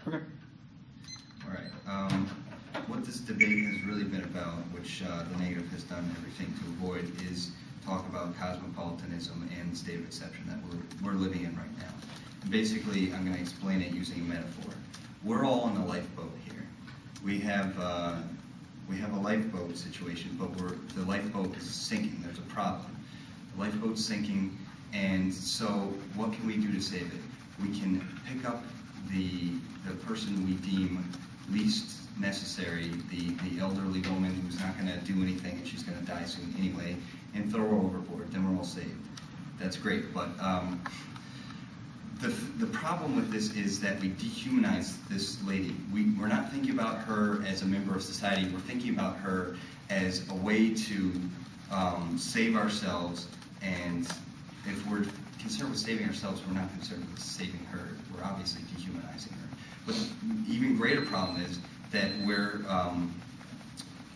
Okay. All right. What this debate has really been about, which the negative has done everything to avoid, is talk about cosmopolitanism and the state of exception that we're living in right now. And basically, I'm going to explain it using a metaphor. We're all on a lifeboat here. We have a lifeboat situation, but the lifeboat is sinking. There's a problem. The lifeboat's sinking, and so what can we do to save it? We can pick up the person we deem least necessary, the elderly woman who's not going to do anything and she's going to die soon anyway, and throw her overboard. Then we're all saved. That's great, but the problem with this is that we dehumanize this lady. We're not thinking about her as a member of society. We're thinking about her as a way to save ourselves, and if we're concerned with saving ourselves, we're not concerned with saving her. We're obviously dehumanizing her. But the even greater problem is that we're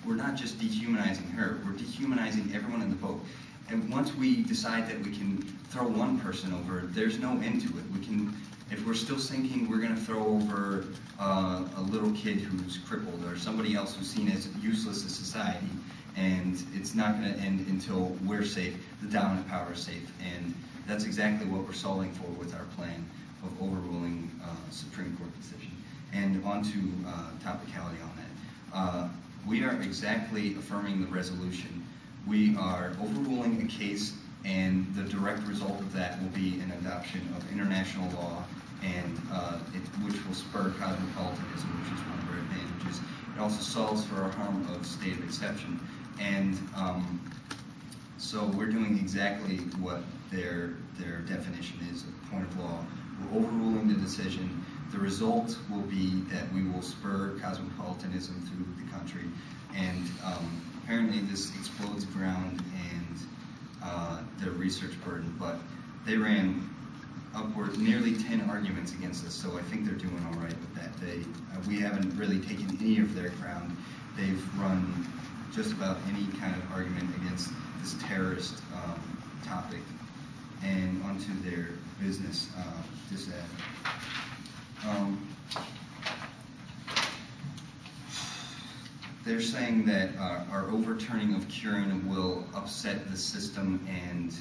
not just dehumanizing her, we're dehumanizing everyone in the boat. And once we decide that we can throw one person over, there's no end to it. If we're still sinking, we're going to throw over a little kid who's crippled or somebody else who's seen as useless to society, and it's not going to end until we're safe, the dominant power is safe. And that's exactly what we're solving for with our plan of overruling Supreme Court decision. And on to topicality on that. We are exactly affirming the resolution. We are overruling a case, and the direct result of that will be an adoption of international law, and which will spur cosmopolitanism, which is one of our advantages. It also solves for our harm of state of exception. And so we're doing exactly what their definition is of point of law. We're overruling the decision. The result will be that we will spur cosmopolitanism through the country, and apparently this explodes ground and their research burden, but they ran upward nearly 10 arguments against us, so I think they're doing all right with that. We haven't really taken any of their ground. They've run just about any kind of argument against this terrorist topic, and onto their business disadvantage. They're saying that our overturning of Curran will upset the system and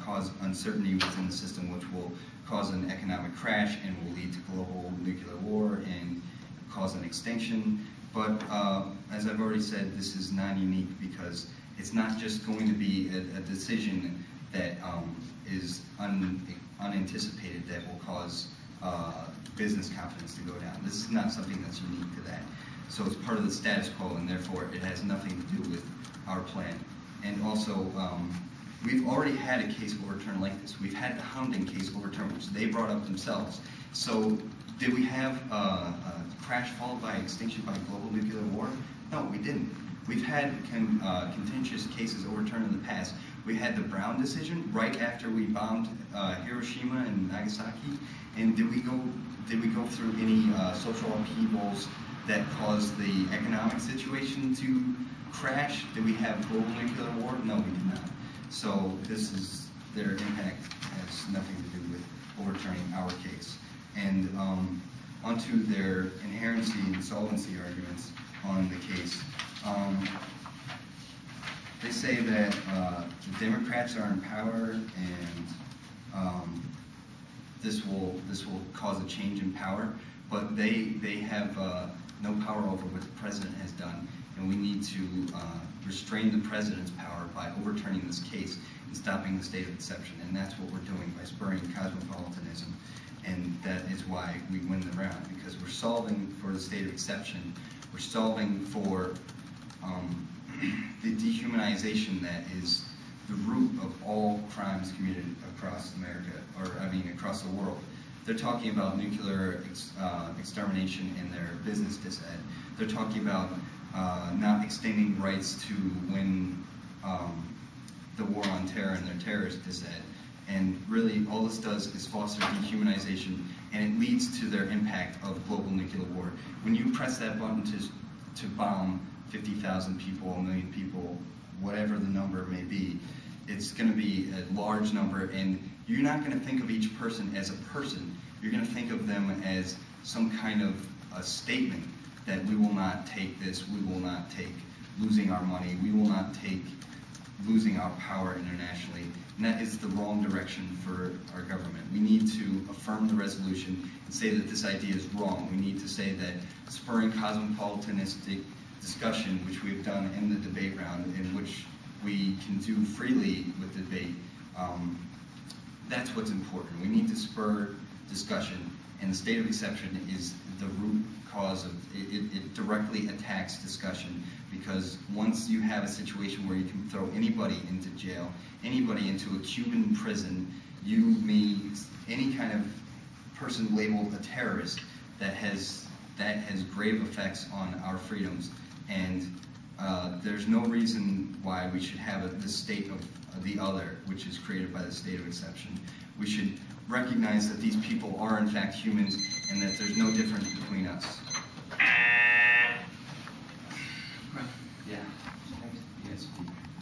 cause uncertainty within the system, which will cause an economic crash and will lead to global nuclear war and cause an extinction. But as I've already said, this is not unique because it's not just going to be a decision that is unanticipated that will cause business confidence to go down. This is not something that's unique to that. So it's part of the status quo, and therefore it has nothing to do with our plan. And also, we've already had a case overturned like this. We've had the Hounding case overturned, which they brought up themselves. So did we have a crash followed by extinction by global nuclear war? No, we didn't. We've had contentious cases overturned in the past. We had the Brown decision right after we bombed Hiroshima and Nagasaki. And did we go through any social upheavals that caused the economic situation to crash? Did we have global nuclear war? No, we did not. So their impact has nothing to do with overturning our case. And onto their inherency and solvency arguments on the case. They say that the Democrats are in power, and this will cause a change in power, but they have no power over what the president has done, and we need to restrain the president's power by overturning this case and stopping the state of exception, and that's what we're doing by spurring cosmopolitanism, and that is why we win the round, because we're solving for the state of exception. We're solving for the dehumanization that is the root of all crimes committed across America, or I mean across the world. They're talking about nuclear extermination in their business disad. They're talking about not extending rights to win the war on terror in their terrorist disad. And really all this does is foster dehumanization, and it leads to their impact of global nuclear war. When you press that button to bomb 50,000 people, 1 million people, whatever the number may be, it's going to be a large number, and you're not going to think of each person as a person. You're going to think of them as some kind of a statement that we will not take this, we will not take losing our money, we will not take losing our power internationally. And that is the wrong direction for our government. We need to affirm the resolution and say that this idea is wrong. We need to say that spurring cosmopolitanistic discussion, which we've done in the debate round, in which we can do freely with debate, that's what's important. We need to spur discussion, and the state of exception is the root cause of it. It directly attacks discussion, because once you have a situation where you can throw anybody into jail, anybody into a Cuban prison, you, me, any kind of person labeled a terrorist, that has grave effects on our freedoms. And there's no reason why we should have this state of the other, which is created by the state of exception. We should recognize that these people are in fact humans and that there's no difference between us.